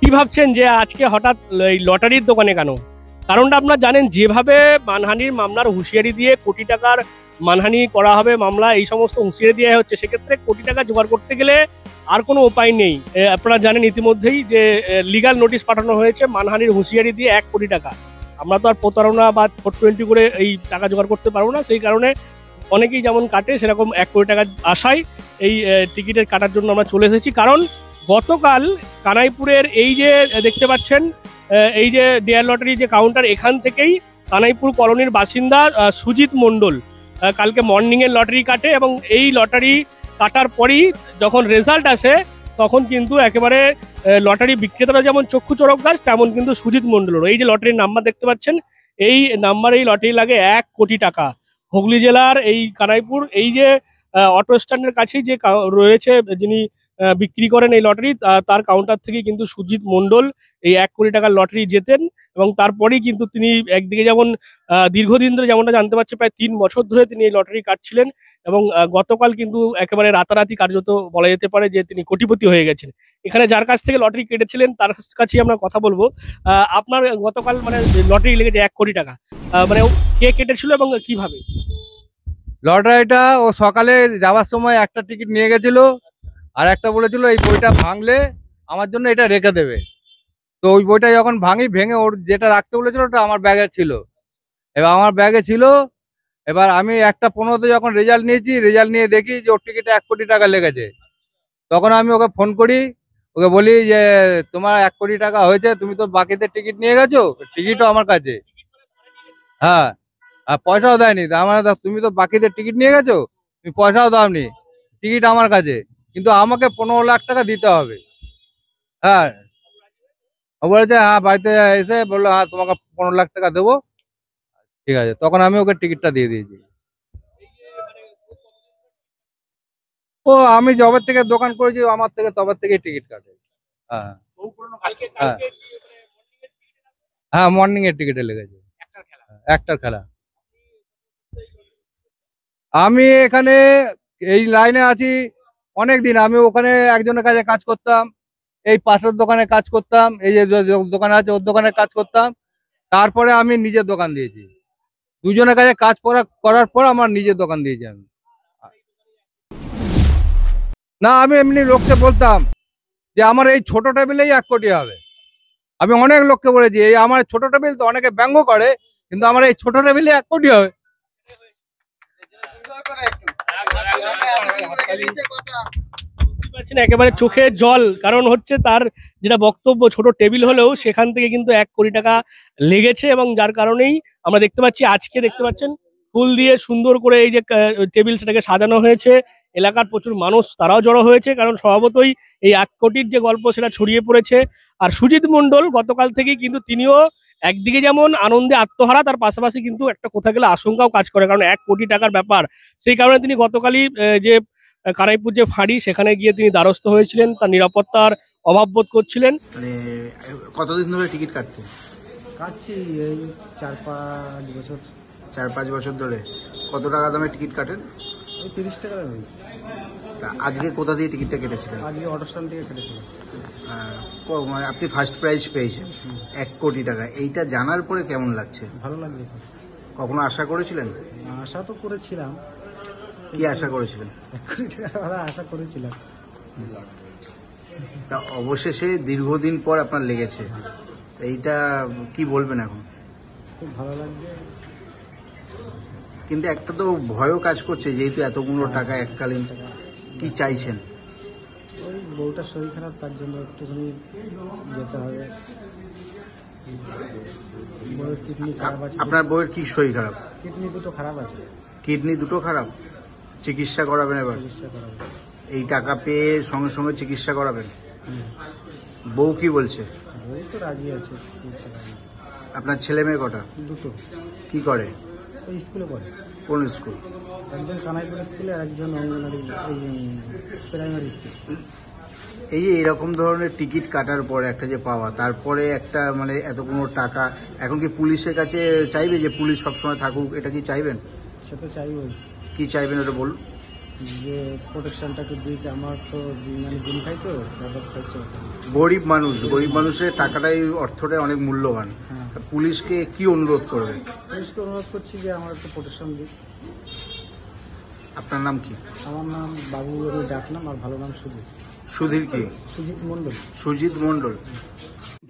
কি ভাবছেন যে আজকে হঠাৎ এই লটারির দোকানে কেন? কারণটা আপনারা জানেন, যেভাবে মানহানির মামলার হুঁশিয়ারি দিয়ে কোটি টাকার মানহানি করা হবে মামলা, এই সমস্ত হুঁশিয়ারি দেওয়া হচ্ছে, সেক্ষেত্রে কোটি টাকা জোগাড় করতে গেলে আর কোনো উপায় নেই। আপনারা জানেন ইতিমধ্যেই যে লিগাল নোটিশ পাঠানো হয়েছে মানহানির হুঁশিয়ারি দিয়ে 1 কোটি টাকা। আমরা তো আর প্রতারণা বা 420 করে এই টাকা জোগাড় করতে পারবো না, সেই কারণে অনেকেই যেমন কাটে সেরকম 1 কোটি টাকার আশায় এই টিকিটের কাটার জন্য আমরা চলে এসেছি। কারণ গতকাল কানাইপুরের এই যে দেখতে পাচ্ছেন এই যে ডেয়ার লটারি যে কাউন্টার, এখান থেকেই কানাইপুর কলোনির বাসিন্দা সুজিত মণ্ডল কালকে মর্নিংয়ের লটারি কাটে, এবং এই লটারি কাটার পরই যখন রেজাল্ট আসে তখন কিন্তু একেবারে লটারি বিক্রেতারা যেমন চক্ষু চড়ক গাছ, তেমন কিন্তু সুজিত মণ্ডলের এই যে লটারির নাম্বার দেখতে পাচ্ছেন, এই নাম্বারে এই লটারি লাগে 1 কোটি টাকা। হুগলি জেলার এই কানাইপুর এই যে অটো স্ট্যান্ডের কাছেই যে রয়েছে যিনি বিক্রি করেন এই লটারি, তার কাউন্টার থেকে কিন্তু সুজিত মণ্ডল এই 1 কোটি টাকার লটারি জেতেন। এবং তারপরেই কিন্তু তিনি একদিকে যেমন দীর্ঘদিন ধরে, যেমনটা জানতে পারছি প্রায় 3 বছর ধরে তিনি এই লটারি কাটছিলেন, এবং গতকাল কিন্তু একেবারে রাতারাতি কার্যত বলা যেতে পারে যে তিনি কোটিপতি হয়ে গেছেন। এখানে যার কাছ থেকে লটারি কেটেছিলেন তার কাছেই আমরা কথা বলবো। আপনার গতকাল মানে লটারি লেগেছে 1 কোটি টাকা, মানে কে কেটেছিল এবং কিভাবে? লটারিটা ও সকালে যাওয়ার সময় একটা টিকিট নিয়ে গেছিল, আর একটা বলেছিল এই বইটা ভাঙলে আমার জন্য এটা রেখে দেবে। তো ওই বইটা যখন ভেঙে ওর যেটা রাখতে বলেছিল ওটা আমার ব্যাগে ছিল। এবার আমি 1:15 যখন রেজাল্ট নিয়ে দেখি যে ওর টিকিটে 1 কোটি টাকা লেগেছে। তখন আমি ওকে ফোন করি, ওকে বলি যে তোমার 1 কোটি টাকা হয়েছে, তুমি তো বাকিতে টিকিট নিয়ে গেছো, টিকিটও আমার কাছে। হ্যাঁ, আর পয়সাও দেয়নি। আমার তুমি তো বাকিতে টিকিট নিয়ে গেছো, তুমি পয়সাও দাওনি, টিকিট আমার কাছে, কিন্তু আমাকে 15 লাখ টাকা দিতে হবে। হ্যাঁ, ও বলেছে হ্যাঁ, বাড়িতে এসে বললো হ্যাঁ তোমাকে 15 লাখ টাকা দেবো। ঠিক আছে, তখন আমি ওকে টিকিটটা দিয়ে দিয়েছি। ও আমি যবে থেকে দোকান করেছি আমার থেকে তবে থেকে টিকিট কাটে। হ্যাঁ হ্যাঁ হ্যাঁ, মর্নিং এর টিকিটে লেগেছে, একটার খেলা। আমি এখানে এই লাইনে আছি অনেক দিন। আমি ওখানে একজনের কাছে কাজ করতাম, এই পাশের দোকানে কাজ করতাম, এই যে দোকানে আছে ওর দোকানে কাজ করতাম। তারপরে আমি নিজের দোকান দিয়েছি। দুজনের কাছে কাজ করার পর আমার নিজের দোকান দিয়েছি আমি। না, আমি এমনি লোককে বলতাম যে আমার এই ছোট টেবিলেই 1 কোটি হবে। আমি অনেক লোককে বলেছি এই আমার ছোট টেবিল, তো অনেকে ব্যঙ্গ করে, কিন্তু আমার এই ছোট টেবিলে 1 কোটি হবে। একেবারে চোখে জল, কারণ হচ্ছে তার যেটা বক্তব্য, ছোট টেবিল হলেও সেখান থেকে কিন্তু 1 কোটি টাকা লেগেছে, এবং যার কারণেই আমরা দেখতে পাচ্ছি আজকে দেখতে পাচ্ছেন ফুল দিয়ে সুন্দর করে এই যে টেবিল সেটাকে সাজানো হয়েছে। এলাকার প্রচুর মানুষ তারাও জড়ো হয়েছে, কারণ স্বভাবতই এই 1 কোটির যে গল্প সেটা ছড়িয়ে পড়েছে। আর সুজিত মণ্ডল গতকাল থেকেই কিন্তু তিনিও একদিকে যেমন আনন্দে আত্মহারা, তার পাশাপাশি কিন্তু একটা কোথাও গেলে আশঙ্কাও কাজ করে, কারণ 1 কোটি টাকার ব্যাপার। সেই কারণে তিনি গতকালই যে কানাইপুর যে ফাঁড়ি সেখানে গিয়ে তিনি দ্বারস্থ হয়েছিলেন, তার নিরাপত্তার অভাব বোধ করছিলেন। মানে কতদিন ধরে টিকিট কাটছি এই 4-5 বছর। 4-5 বছর ধরে। কত টাকা দামে টিকিট কাটেন? ওই 30 টাকা দামে। আজকে কোথা দিয়ে টিকিটটা কেটেছিলেন? আজকে অটো স্ট্যান্ড থেকে কেটেছিলাম। মানে আপনি ফার্স্ট প্রাইজ পেয়েছেন 1 কোটি টাকা, এইটা জানার পরে কেমন লাগছে? ভালো লাগছে। কখনো আশা করেছিলেন? আশা তো করেছিলাম। কি আশা করেছিলেন? 1 কোটি টাকা আশা করেছিলাম। তা অবশেষে দীর্ঘদিন পর আপনার লেগেছে, এইটা কি বলবেন এখন? খুব ভালো লাগছে, কিন্তু একটা তো ভয়ও কাজ করছে, যেহেতু এতগুলো টাকা এককালীন। কি চাইছেন? ওই বউটার শরীর খারাপ, তার জন্য একটুখানি যেতে হবে। বউয়ের কিডনি খারাপ আছে। আপনার বউয়ের কি শরীর খারাপ? কিডনি দুটো খারাপ আছে। কিডনি দুটো খারাপ, চিকিৎসা করাবেন এবার? চিকিৎসা করাবে। এই টাকা পেয়ে সঙ্গে সঙ্গে চিকিৎসা করাবেন? বউ কি বলছে? বউ তো রাজি আছে চিকিৎসা করাবে। আপনার ছেলে মেয়ে কটা? দুটো। কি করে? ওই স্কুলে পড়ে। কোন স্কুল? একজন কানাইপুর স্কুলে আর একজন অঙ্গনারী প্রাইমারি স্কুল। এই যে এরকম ধরনের টিকিট কাটার পরে একটা যে পাওয়া, তারপরে একটা মানে এতগুলো টাকা, এখন কি পুলিশের কাছে চাইবে যে পুলিশ সবসময় থাকুক, এটা কি চাইবেন? সে তো চাইবই। কি চাইবেন ওটা বলুন। যে প্রোটেকশনটাকে দিতে আমার তো মানে দিন খাই তো তাদের হচ্ছে গরিব মানুষের টাকাটাই অর্থটাই অনেক মূল্যবান। হ্যাঁ তা পুলিশকে কি অনুরোধ করবে? পুলিশকে অনুরোধ করছি যে আমার একটু প্রোটেকশন দিই। আপনার নাম কি? আমার নাম বাবু বলে ডাকনাম, আর ভালো নাম সুজিত। সুধীর কি? সুজিত মণ্ডল। সুজিত মণ্ডল।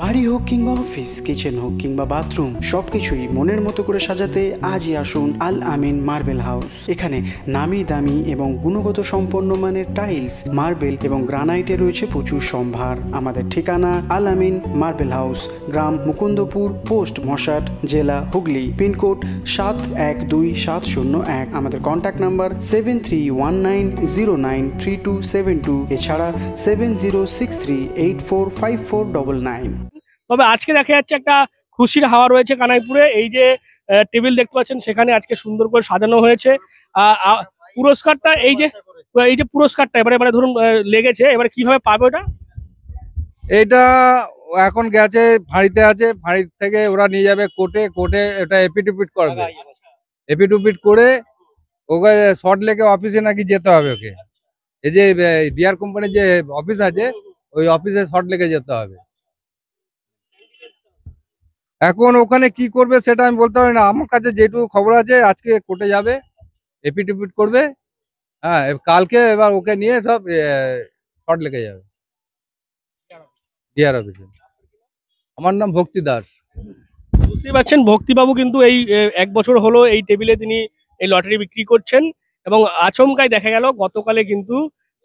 বাড়ি হোক কিংবা অফিস, কিচেন হোক কিংবা বাথরুম, সবকিছুই মনের মতো করে সাজাতে আজই আসুন আল আমিন মার্বেল হাউস। এখানে নামি দামি এবং গুণগত সম্পন্ন মানের টাইলস, মার্বেল এবং গ্রানাইটে রয়েছে প্রচুর সম্ভার। আমাদের ঠিকানা আল আমিন মার্বেল হাউস, গ্রাম মুকুন্দপুর, পোস্ট মশাট, জেলা হুগলি, পিনকোড 712701। আমাদের কন্ট্যাক্ট নাম্বার 7319093272, এছাড়া 7063845499। তবে আজকে দেখা যাচ্ছে একটা খুশির হাওয়া রয়েছে কানাইপুরে। এই যে টেবিল দেখতে পাচ্ছেন সেখানে আজকে সুন্দর করে সাজানো হয়েছে। পুরস্কারটা এই যে পুরস্কারটা এবারে ধরুন লেগেছে, এবারে কিভাবে পাবে ওটা? এটা এখন গেছে ফাঁড়িতে আছে, ফাঁড়ি থেকে ওরা নিয়ে যাবে কোর্টে, কোর্টে এটা এপিটুপিট করবে। এপিটুপিট করে ওকে শর্ট লেকে অফিসে নাকি যেতে হবে ওকে। এই যে বিয়ার কোম্পানির যে অফিস আছে ওই অফিসে শর্ট লেকে যেতে হবে। এখন ওখানে কি করবে সেটা আমি বলতে পারি না। আমার কাছে যেটুকু খবর আছে আজকে কোর্টে যাবে, এপিটুপিট করবে। হ্যাঁ, কালকে এবার ওকে নিয়ে সব শর্ট লেকে যাবে ডিআর অফিসে। আমার নাম ভক্তি দাস। বুঝতেই পারছেন ভক্তিবাবু কিন্তু এই 1 বছর হলো এই টেবিলে তিনি এই লটারি বিক্রি করছেন, এবং আচমকাই দেখা গেল গতকালে কিন্তু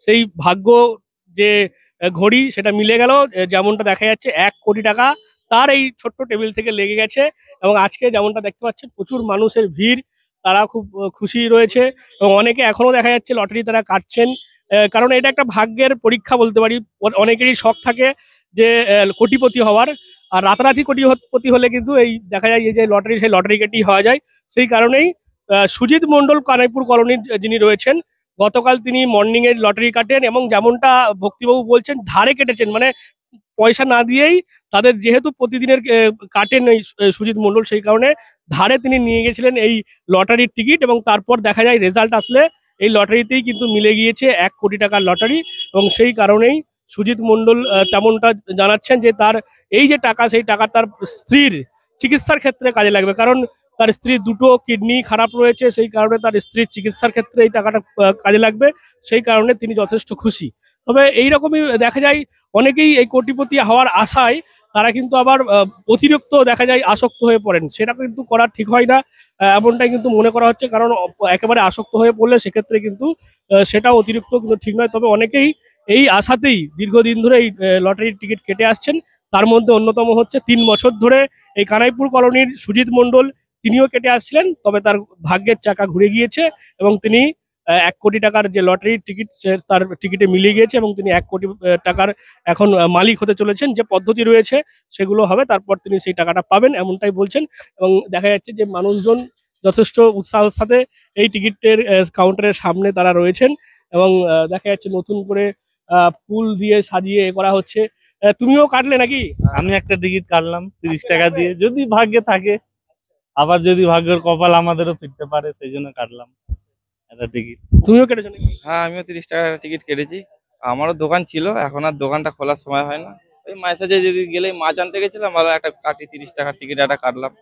সেই ভাগ্য যে ঘড়ি সেটা মিলে গেল। যেমনটা দেখা যাচ্ছে 1 কোটি টাকা তার এই ছোট্ট টেবিল থেকে লেগে গেছে। এবং আজকে যেমনটা দেখতে পাচ্ছেন প্রচুর মানুষের ভিড়, তারা খুব খুশি রয়েছে এবং অনেকে এখনো দেখা যাচ্ছে লটারি তারা কাটছেন। কারণ এটা একটা ভাগ্যের পরীক্ষা বলতে পারি। অনেকেরই শখ থাকে যে কোটিপতি হওয়ার, আর রাতারাতি কোটিপতি হলে কিন্তু এই দেখা যায় এই যে লটারি, সেই লটারি কেটেই হওয়া যায়। সেই কারণেই সুজিত মণ্ডল কানাইপুর কলোনির যিনি রয়েছেন, গতকাল তিনি মর্নিং এর লটারি কাটেন এবং যেমনটা ভক্তিবাবু বলছেন ধারে কেটেছেন, মানে পয়সা না দিয়েই তাদের যেহেতু প্রতিদিনের কাটেন এই সুজিত মণ্ডল, সেই কারণে ধারে তিনি নিয়ে গেছিলেন এই লটারির টিকিট। এবং তারপর দেখা যায় রেজাল্ট আসলে এই লটারিতেই কিন্তু মিলে গিয়েছে 1 কোটি টাকার লটারি। এবং সেই কারণেই সুজিত মণ্ডল তেমনটা জানাচ্ছেন যে তার এই যে টাকা, সেই টাকা তার স্ত্রীর চিকিৎসার ক্ষেত্রে কাজে লাগবে। কারণ তার স্ত্রীর 2টো কিডনি খারাপ রয়েছে, সেই কারণে তার স্ত্রীর চিকিৎসার ক্ষেত্রে এই টাকাটা কাজে লাগবে। সেই কারণে তিনি যথেষ্ট খুশি। তবে এইরকমই দেখা যায় অনেকেই এই কোটিপতি হওয়ার আশায় তারা কিন্তু আবার অতিরিক্ত দেখা যায় আসক্ত হয়ে পড়েন, সেটা কিন্তু করা ঠিক হয় না, এমনটাই কিন্তু মনে করা হচ্ছে। কারণ একেবারে আসক্ত হয়ে পড়লে সেক্ষেত্রে কিন্তু সেটাও অতিরিক্ত কিন্তু ঠিক নয়। তবে অনেকেই এই আশাতেই দীর্ঘদিন ধরে এই লটারির টিকিট কেটে আসছেন। তার মধ্যে অন্যতম হচ্ছে 3 বছর ধরে এই কানাইপুর কলোনির সুজিত মণ্ডল, তিনিও কেটে আসছিলেন। তবে তার ভাগ্যের চাকা ঘুরে গিয়েছে এবং তিনি 1 কোটি টাকার যে লটারির টিকিট তার টিকিটে মিলিয়ে গিয়েছে এবং তিনি 1 কোটি টাকার এখন মালিক হতে চলেছেন। যে পদ্ধতি রয়েছে সেগুলো হবে, তারপর তিনি সেই টাকাটা পাবেন এমনটাই বলছেন। এবং দেখা যাচ্ছে যে মানুষজন যথেষ্ট উৎসাহের সাথে এই টিকিটের কাউন্টারের সামনে তারা রয়েছেন এবং দেখা যাচ্ছে নতুন করে ফুল দিয়ে সাজিয়ে করা হচ্ছে। তুমিও কাটলে নাকি? আমি একটা টিকিট কাটলাম 30 টাকা দিয়ে, যদি ভাগ্যে থাকে, আবার যদি ভাগ্যের কপাল আমাদেরও ফিরতে পারে সেই জন্য কাটলাম একটা টিকিট। তুমিও কেটেছো নাকি? হ্যাঁ, আমিও 30 টাকার টিকিট কেটেছি। আমারও দোকান ছিল, এখন আর দোকানটা খোলার সময় হয় না। ওই মাঝে সাঝে যদি গেলে মাছ আনতে গেছিলাম, ভালো একটা কাটি 30 টাকার টিকিট একটা কাটলাম।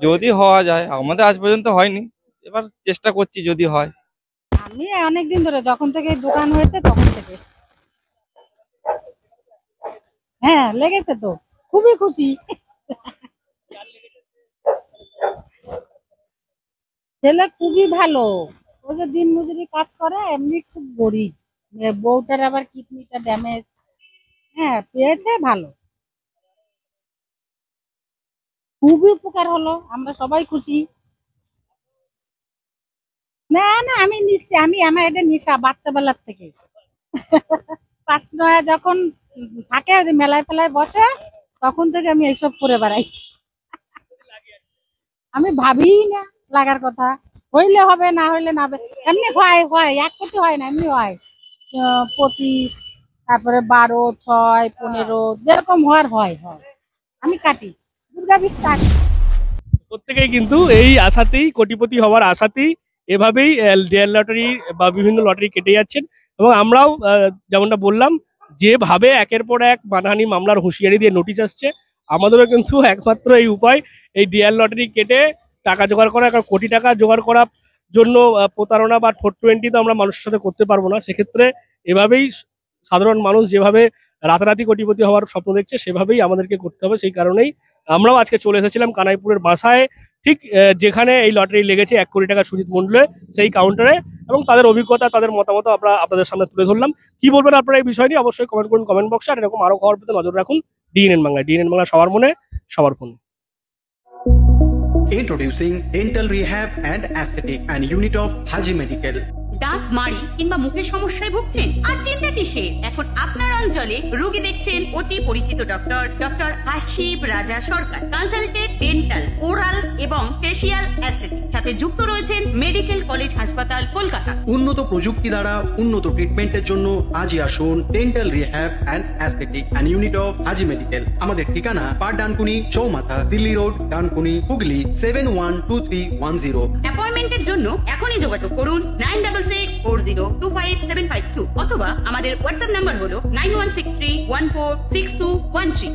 যদি হওয়া যায়, আমাদের আজ পর্যন্ত হয়নি, এবার চেষ্টা করছি যদি হয়। আমি অনেকদিন ধরে, যখন থেকে দোকান হয়েছে তখন থেকে। হ্যাঁ, লেগেছে তো, খুবই খুশি। ছেলে খুবই ভালো, ও যে দিন মজুরি কাজ করে, এমনি খুব গরিব। বউটার আবার কিডনিটা ড্যামেজ। হ্যাঁ, পেয়েছে ভালো, খুবই উপকার হলো, আমরা সবাই খুশি। না না, আমি নিচ্ছি, আমার এটা নেশা বাচ্চা বেলার থেকে। 5 নয়া যখন থাকে মেলায় ফেলায় বসে, তখন থেকে আমি এইসব করে বেড়াই। আমি ভাবি না লাগার কথা, হইলে হবে, না হইলে না হবে। এমনি হয় 1 কোটি হয় না, এমনি হয় 25, তারপরে 12, 6, 15, যেরকম হওয়ার হয়। আমি কাটি, দুর্গা বিশ্বাস। প্রত্যেকেই কিন্তু এই আশাতেই, কোটিপতি হওয়ার আশাতেই এভাবেই ডেয়ার লটারি বা বিভিন্ন লটারি কেটে যাচ্ছেন। এবং আমরাও যেমনটা বললাম, যেভাবে একের পর এক মানহানি মামলার হুঁশিয়ারি দিয়ে নোটিশ আসছে, আমাদেরও কিন্তু একমাত্র এই উপায় এই ডেয়ার লটারি কেটে টাকা জোগাড় করা। কারণ কোটি টাকা জোগাড় করার জন্য প্রতারণা বা 420 তো আমরা মানুষের সাথে করতে পারবো না। সেক্ষেত্রে এভাবেই সাধারণ মানুষ যেভাবে রাতারাতি কোটিপতি হওয়ার স্বপ্ন দেখছে, সেভাবেই আমাদেরকে করতে হবে। সেই কারণেই আমরাও আজকে চলে এসেছিলাম কানাইপুরের বাসায়, ঠিক যেখানে এই লটারি লেগেছে 1 কোটি টাকা সুজিত মণ্ডলে, সেই কাউন্টারে, এবং তাদের অভিজ্ঞতা, তাদের মতামত আমরা আপনাদের সামনে তুলে ধরলাম। কি বলবেন আপনারা এই বিষয় নিয়ে অবশ্যই কমেন্ট করুন কমেন্ট বক্সে। আর এরকম আরো খবর পেতে নজর রাখুন ডিএনএন বাংলায়। ডিএনএন বাংলা সবার মনে, সবার ফোনে। Introducing Dental Rehab and Aesthetic and Unit of Haji Medical. দাঁত মাড়ি কিংবা মুখের সমস্যায় ভুগছেন? আর চিন্তা কিসের? এখন আপনার অঞ্চলে রোগী দেখছেন অতি পরিচিত ডক্টর আশিফ রাজা সরকার। কনসালটেন্ট ডেন্টাল, ওরাল এবং ফেসিয়াল অ্যাস্থেটিক, সাথে যুক্ত রয়েছেন মেডিকেল কলেজ হাসপাতাল কলকাতা। উন্নত প্রযুক্তি দ্বারা উন্নত ট্রিটমেন্টের জন্য আজই আসুন dental rehab and aesthetic and unit of Haji medical. আমাদের ঠিকানা পার ডানকুনি চৌমাথা, দিল্লি রোড, ডানকুনি, হুগলি 712310। অ্যাপয়েন্টমেন্টের জন্য এখনই যোগাযোগ করুন 9640257552 অথবা আমাদের হোয়াটসঅ্যাপ নাম্বার হলো 9163146213।